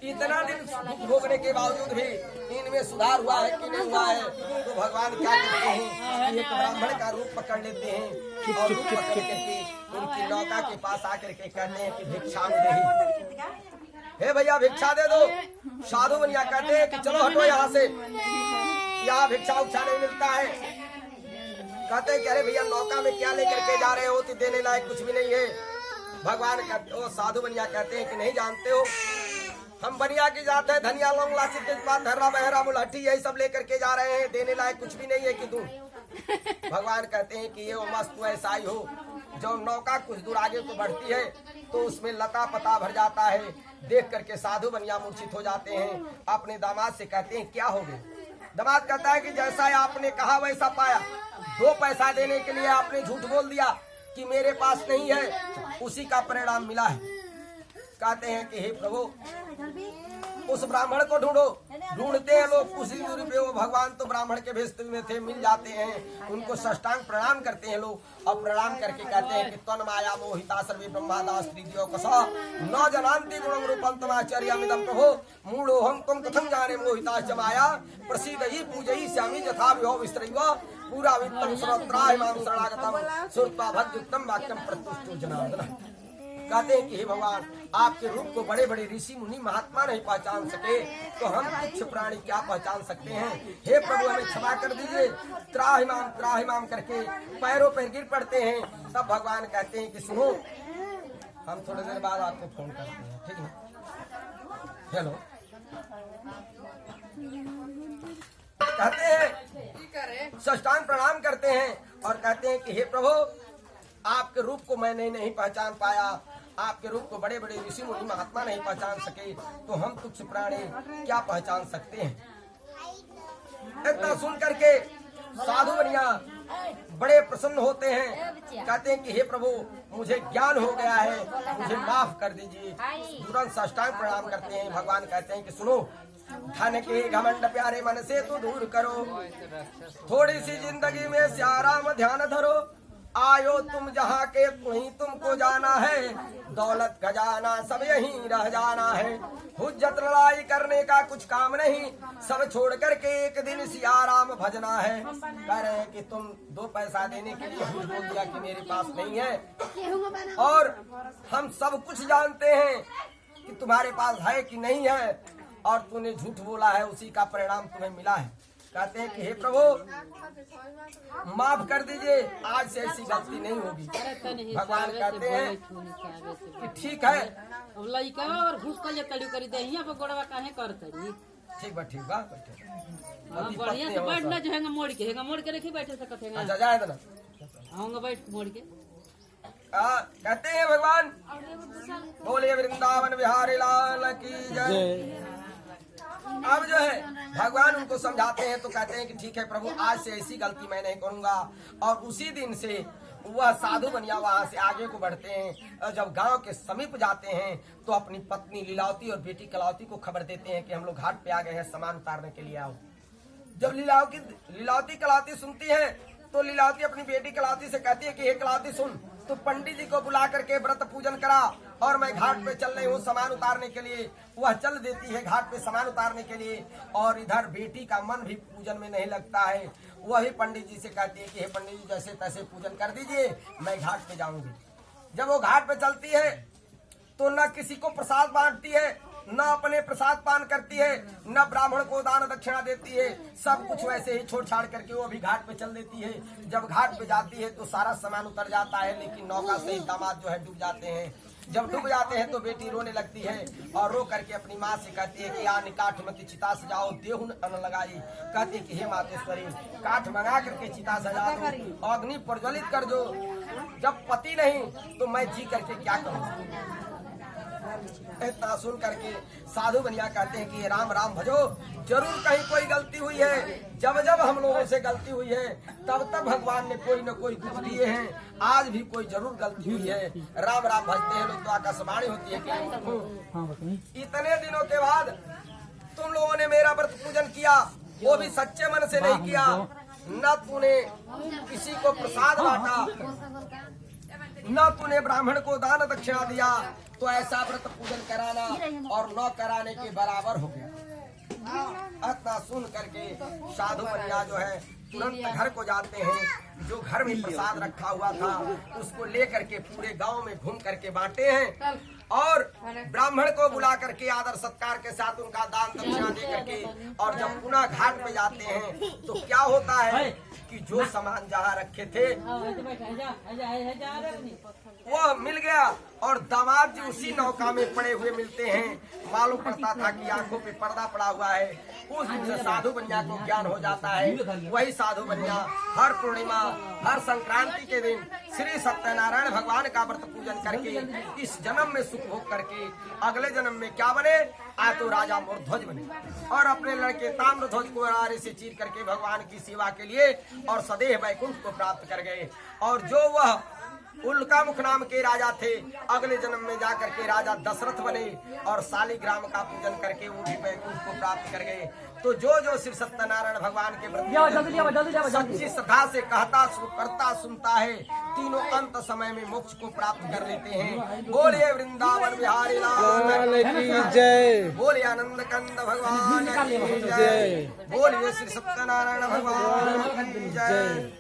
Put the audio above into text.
इतना दिन भोगने के बावजूद भी इनमें सुधार हुआ है कि नहीं हुआ है, तो भगवान क्या करते हैं, एक ब्राह्मण का रूप पकड़ लेते हैं और रूप पकड़ करके उनकी नौका के पास आकर के कहते हैं कि भिक्षा दे, हे भैया भिक्षा दे दो। साधु बनिया कहते हैं कि चलो हटो यहाँ से, यहाँ भिक्षा उक्षा नहीं मिलता है। कहते हैं कि अरे भैया नौका में क्या लेकर के जा रहे हो, तो देने लायक कुछ भी नहीं है। भगवान कहते हो, साधु बनिया कहते हैं कि नहीं जानते हो, हम बनिया की जात है, धनिया लौंग लाची तेजपात धर्रा बहरा मुलहठी यही सब लेकर के जा रहे हैं, देने लायक कुछ भी नहीं है कि तुम। भगवान कहते हैं कि ये वो मस्त ऐसा ही हो, जो नौका कुछ दूर आगे को बढ़ती है तो उसमें लता पता भर जाता है। देख करके साधु बनिया मूर्छित हो जाते हैं। अपने दामाद से कहते हैं क्या हो गए। दामाद कहता है कि जैसा आपने कहा वैसा पाया, 2 पैसा देने के लिए आपने झूठ बोल दिया कि मेरे पास नहीं है, उसी का परिणाम मिला है। कहते हैं कि हे प्रभु उस ब्राह्मण को ढूंढो। ढूंढते हैं लोग, उसी दूरी पे वो भगवान तो ब्राह्मण के भेष में थे, मिल जाते हैं। उनको साष्टांग प्रणाम करते हैं लोग और प्रणाम करके कहते हैं कि तन माया मोहिता सर्वे ब्रह्मादास त्रिदियो कसा न जनान्ति गुणं रूपं तमाचर्यमिदं प्रभो मूढ़ोऽहं त्वं कथं जाने मोहिता च माया प्रसीदहि पूजहि श्यामि यथा विहो विस्तरैव पूरा वित्तं सर्वत्राहि मां शरणागतं श्रुत्वा भक्तियुक्तं वाक्यं प्रत्युष्टो जनार्दनः। कहते हैं कि हे भगवान आपके रूप को बड़े बड़े ऋषि मुनि महात्मा नहीं पहचान सके, तो हम तुच्छ प्राणी क्या पहचान सकते हैं। हे प्रभु हमें क्षमा कर दीजिए। त्राहिमाम करके पैरों पर गिर पड़ते हैं। तब भगवान कहते हैं कि सुनो, हम थोड़ी देर बाद आपको फोन करते हैं, ठीक है। हेलो कहते हैं, साष्टांग प्रणाम करते हैं और कहते हैं कि हे प्रभु आपके रूप को मैंने नहीं पहचान पाया, आपके रूप को बड़े बड़े ऋषि मुनि महात्मा नहीं पहचान सके, तो हम तुच्छ प्राणी क्या पहचान सकते हैं। इतना सुन करके साधु बनिया बड़े प्रसन्न होते हैं। कहते हैं कि हे प्रभु मुझे ज्ञान हो गया है, मुझे माफ कर दीजिए। तुरंत साष्टांग प्रणाम करते हैं। भगवान कहते हैं कि सुनो, धन के घमंड प्यारे मन से तू दूर करो, थोड़ी सी जिंदगी में श्याराम ध्यान धरो। आयो तुम जहाँ के वहीं तुमको जाना है, दौलत खजाना सब यहीं रह जाना है। हुज्जत लड़ाई करने का कुछ काम नहीं, सब छोड़ करके एक दिन सियाराम भजना है। कह रहे हैं कि तुम 2 पैसा देने के लिए झूठ बोल दिया कि मेरे पास नहीं है, और हम सब कुछ जानते हैं कि तुम्हारे पास है कि नहीं है, और तूने झूठ बोला है, उसी का परिणाम तुम्हें मिला है। कहते हैं कि हे प्रभु माफ कर दीजिए, आज से ऐसी गलती नहीं होगी। भगवान कहते हैं कि ठीक है, लइका और घुस कर तड़ी करी दहिया पकोड़वा काहे करतरी। ठीक बा बढ़िया से बैठ ना, जो हैगा मोड़ के रखी बैठे सकत हैगा। अच्छा जाए ना, आऊंगा बैठ मोड़ के। कहते हैं भगवान बोले वृंदावन बिहारी लाल की जय। अब जो है भगवान उनको समझाते हैं, तो कहते हैं कि ठीक है प्रभु आज से ऐसी गलती मैं नहीं करूंगा। और उसी दिन से वह साधु बनिया वहाँ से आगे को बढ़ते हैं। और जब गांव के समीप जाते हैं तो अपनी पत्नी लीलावती और बेटी कलावती को खबर देते हैं कि हम लोग घाट पे आ गए हैं, सामान उतारने के लिए आओ। जब लीलावती कलावती सुनती है तो लीलावती अपनी बेटी कलावती से कहती है कि हे कलावती सुन, तो पंडित जी को बुला करके व्रत पूजन करा और मैं घाट पे चल रही हूँ सामान उतारने के लिए। वह चल देती है घाट पे सामान उतारने के लिए, और इधर बेटी का मन भी पूजन में नहीं लगता है। वही पंडित जी से कहती है कि हे पंडित जी जैसे तैसे पूजन कर दीजिए, मैं घाट पे जाऊंगी। जब वो घाट पे चलती है तो न किसी को प्रसाद बांटती है, न अपने प्रसाद पान करती है, न ब्राह्मण को दान दक्षिणा देती है। सब कुछ वैसे ही छोड़ छाड़ करके वो भी घाट पे चल देती है। जब घाट पे जाती है तो सारा सामान उतर जाता है, लेकिन नौका से दामाद जो है डूब जाते हैं। जब डूब जाते हैं तो बेटी रोने लगती है और रो करके अपनी माँ से कहती है कि आ निकाठ मत चिता सजाओ देहुन अन्न लगाई। कहती है कि हे मातेश्वरी काठ मंगा करके चिता सजा दो, अग्नि प्रज्वलित कर दो। जब पति नहीं तो मैं जी करके क्या करूँ। इतना सुन करके साधु बनिया कहते हैं कि राम राम भजो, जरूर कहीं कोई गलती हुई है। जब जब हम लोगों से गलती हुई है तब तब भगवान ने कोई न कोई दुख दिए हैं, आज भी कोई जरूर गलती हुई है। राम राम भजते हैं लोग तो आकाशवाणी होती है कि इतने दिनों के बाद तुम लोगों ने मेरा व्रत पूजन किया, वो भी सच्चे मन से नहीं किया। न तूने किसी को प्रसाद बांटा, न तूने ब्राह्मण को दान दक्षिणा दिया, तो ऐसा व्रत पूजन कराना और न कराने के बराबर हो गया। इतना सुन करके साधु बनिया जो है तुरंत घर को जाते हैं। जो घर में प्रसाद रखा हुआ था उसको लेकर के पूरे गांव में घूम करके बांटे हैं और ब्राह्मण को बुला करके आदर सत्कार के साथ उनका दान दक्षिणा दे करके और जब पुनः घाट पे जाते हैं तो क्या होता है कि जो सामान जहाँ रखे थे वो मिल गया और दामाद जी उसी नौका में पड़े हुए मिलते हैं। मालूम पड़ता था कि आंखों पे पर्दा पड़ा हुआ है। उस दिन से साधु बनिया को ज्ञान हो जाता है। वही साधु बनिया हर पूर्णिमा हर संक्रांति के दिन श्री सत्यनारायण भगवान का व्रत पूजन करके इस जन्म में सुख भोग करके अगले जन्म में क्या बने, आ तो राजा मूर्ध्वज बने और अपने लड़के ताम्रध्वज को आरे से चीर करके भगवान की सेवा के लिए और सदैव वैकुंठ को प्राप्त कर गए। और जो वह उल्कामुख नाम के राजा थे अगले जन्म में जाकर के राजा दशरथ बने और शालिग्राम का पूजन करके वो भी वैकुंठ को प्राप्त कर गए। तो जो श्री सत्यनारायण भगवान के व्रत सच्ची श्रद्धा से कहता करता सुनता है तीनों अंत समय में मोक्ष को प्राप्त कर लेते हैं। बोलिए वृंदावन बिहारी लाल की जय, बोलिए आनंद कंद भगवान की जय, बोलिए श्री सत्यनारायण भगवान की जय।